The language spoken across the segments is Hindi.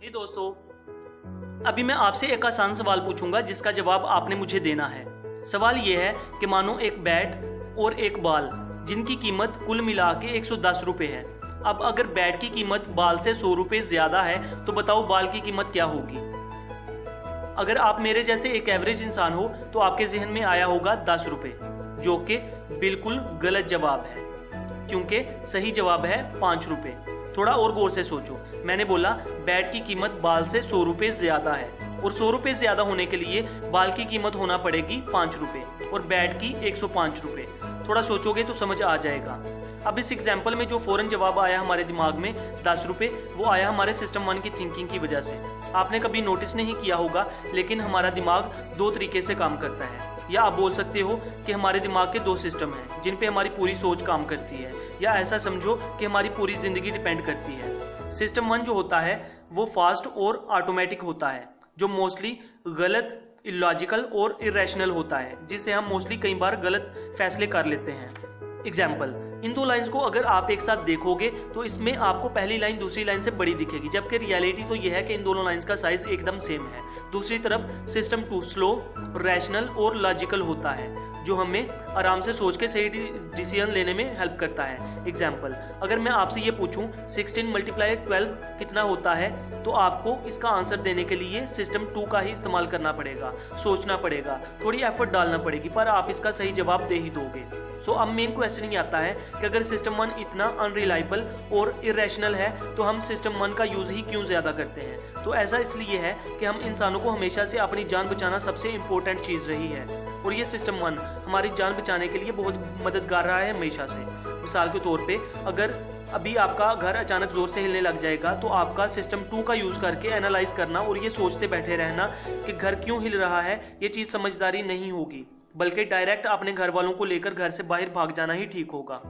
हे दोस्तों, अभी मैं आपसे एक आसान सवाल पूछूंगा जिसका जवाब आपने मुझे देना है। सवाल यह है कि मानो एक बैट और एक बॉल जिनकी कीमत कुल मिला के 110 रुपये है। अब अगर बैट की कीमत बॉल से 100 रुपये ज्यादा है तो बताओ बॉल की कीमत क्या होगी। अगर आप मेरे जैसे एक एवरेज इंसान हो तो आपके जहन में आया होगा 10 रुपये, जो कि बिल्कुल गलत जवाब है, क्योंकि सही जवाब है 5 रुपये। थोड़ा और गौर से सोचो, मैंने बोला बैट की कीमत बॉल से 100 रुपये ज्यादा है और 100 रुपये ज्यादा होने के लिए बॉल की कीमत होना पड़ेगी 5 रुपये और बैट की 105 रुपये। थोड़ा सोचोगे तो समझ आ जाएगा। अब इस एग्जाम्पल में जो फौरन जवाब आया हमारे दिमाग में 10 रुपये, वो आया हमारे सिस्टम 1 की थिंकिंग की वजह से। आपने कभी नोटिस नहीं किया होगा, लेकिन हमारा दिमाग दो तरीके से काम करता है, या आप बोल सकते हो कि हमारे दिमाग के दो सिस्टम हैं जिन पे हमारी पूरी सोच काम करती है, या ऐसा समझो कि हमारी पूरी जिंदगी डिपेंड करती है। सिस्टम 1 जो होता है वो फास्ट और ऑटोमेटिक होता है, जो मोस्टली गलत, इलॉजिकल और इरेशनल होता है, जिससे हम मोस्टली कई बार गलत फैसले कर लेते हैं। एग्जाम्पल, इन दो लाइंस को अगर आप एक साथ देखोगे तो इसमें आपको पहली लाइन दूसरी लाइन से बड़ी दिखेगी, जबकि रियलिटी तो यह है कि इन दोनों लाइंस का साइज एकदम सेम है। दूसरी तरफ सिस्टम 2 स्लो, रैशनल और लॉजिकल होता है, जो हमें आराम से सोच के सही डिसीजन लेने में हेल्प करता है। एग्जाम्पल, अगर मैं आपसे ये पूछूं 16 × 12 कितना होता है, तो आपको इसका आंसर देने के लिए सिस्टम 2 का ही इस्तेमाल करना पड़ेगा, सोचना पड़ेगा, थोड़ी एफर्ट डालना पड़ेगी, पर आप इसका सही जवाब दे ही दोगे। सो अब मेन क्वेश्चन ये आता है कि अगर सिस्टम 1 इतना अनरिलायबल और इरेशनल है तो हम सिस्टम 1 का यूज ही क्यों ज्यादा करते हैं। तो ऐसा इसलिए है कि हम इंसानों को हमेशा से अपनी जान बचाना सबसे इंपॉर्टेंट चीज रही है, और ये सिस्टम 1 हमारी जान बचाने के लिए बहुत मददगार रहा है हमेशा से। मिसाल के तौर पे, अगर अभी आपका घर अचानक जोर से हिलने लग जाएगा तो आपका सिस्टम 2 का यूज करके एनालाइज करना और ये सोचते बैठे रहना कि घर क्यों हिल रहा है, ये चीज समझदारी नहीं होगी, बल्कि डायरेक्ट अपने घर वालों को लेकर घर से बाहर भाग जाना ही ठीक होगा,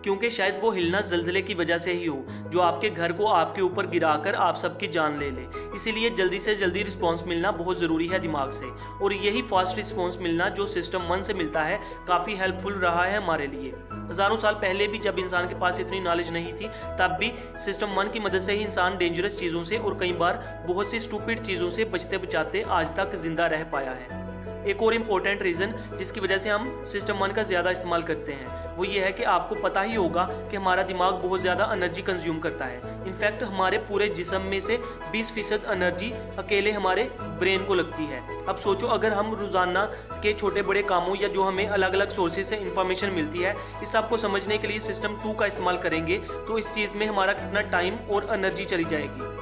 क्योंकि शायद वो हिलना जल्जले की वजह से ही हो जो आपके घर को आपके ऊपर गिराकर आप सबकी जान ले ले। इसीलिए जल्दी से जल्दी रिस्पॉन्स मिलना बहुत ज़रूरी है दिमाग से, और यही फास्ट रिस्पॉन्स मिलना जो सिस्टम 1 से मिलता है काफ़ी हेल्पफुल रहा है हमारे लिए। हज़ारों साल पहले भी जब इंसान के पास इतनी नॉलेज नहीं थी, तब भी सिस्टम 1 की मदद से ही इंसान डेंजरस चीज़ों से और कई बार बहुत सी स्टूपिड चीज़ों से बचते बचाते आज तक जिंदा रह पाया है। एक और इम्पोर्टेंट रीज़न जिसकी वजह से हम सिस्टम 1 का ज़्यादा इस्तेमाल करते हैं वो ये है कि आपको पता ही होगा कि हमारा दिमाग बहुत ज़्यादा एनर्जी कंज्यूम करता है। इनफैक्ट हमारे पूरे जिस्म में से 20% एनर्जी अकेले हमारे ब्रेन को लगती है। अब सोचो, अगर हम रोज़ाना के छोटे बड़े कामों या जो हमें अलग अलग सोर्सेज से इंफॉर्मेशन मिलती है, इस सब को समझने के लिए सिस्टम 2 का इस्तेमाल करेंगे तो इस चीज़ में हमारा कितना टाइम और एनर्जी चली जाएगी।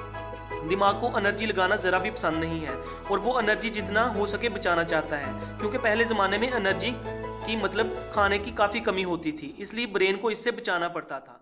दिमाग को एनर्जी लगाना ज़रा भी पसंद नहीं है, और वो एनर्जी जितना हो सके बचाना चाहता है, क्योंकि पहले ज़माने में एनर्जी की मतलब खाने की काफ़ी कमी होती थी, इसलिए ब्रेन को इससे बचाना पड़ता था।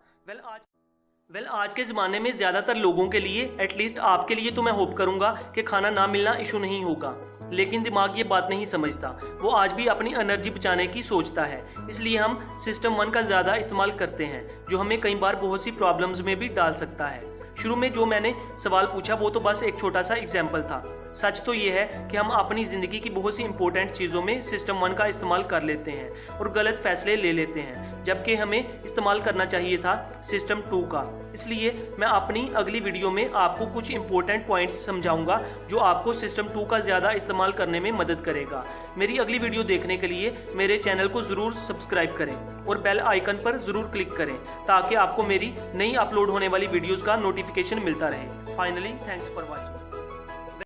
आज के ज़माने में ज़्यादातर लोगों के लिए, एटलीस्ट आपके लिए तो मैं होप करूँगा कि खाना ना मिलना इशू नहीं होगा, लेकिन दिमाग ये बात नहीं समझता। वो आज भी अपनी एनर्जी बचाने की सोचता है, इसलिए हम सिस्टम 1 का ज़्यादा इस्तेमाल करते हैं, जो हमें कई बार बहुत सी प्रॉब्लम्स में भी डाल सकता है। शुरू में जो मैंने सवाल पूछा वो तो बस एक छोटा सा एग्जाम्पल था। सच तो ये है कि हम अपनी ज़िंदगी की बहुत सी इंपॉर्टेंट चीज़ों में सिस्टम 1 का इस्तेमाल कर लेते हैं और गलत फैसले ले लेते हैं, जबकि हमें इस्तेमाल करना चाहिए था सिस्टम 2 का। इसलिए मैं अपनी अगली वीडियो में आपको कुछ इंपॉर्टेंट पॉइंट्स समझाऊंगा जो आपको सिस्टम 2 का ज़्यादा इस्तेमाल करने में मदद करेगा। मेरी अगली वीडियो देखने के लिए मेरे चैनल को ज़रूर सब्सक्राइब करें और बेल आइकन पर ज़रूर क्लिक करें, ताकि आपको मेरी नई अपलोड होने वाली वीडियोज़ का नोटिफिकेशन मिलता रहे। Finally, thanks for watching.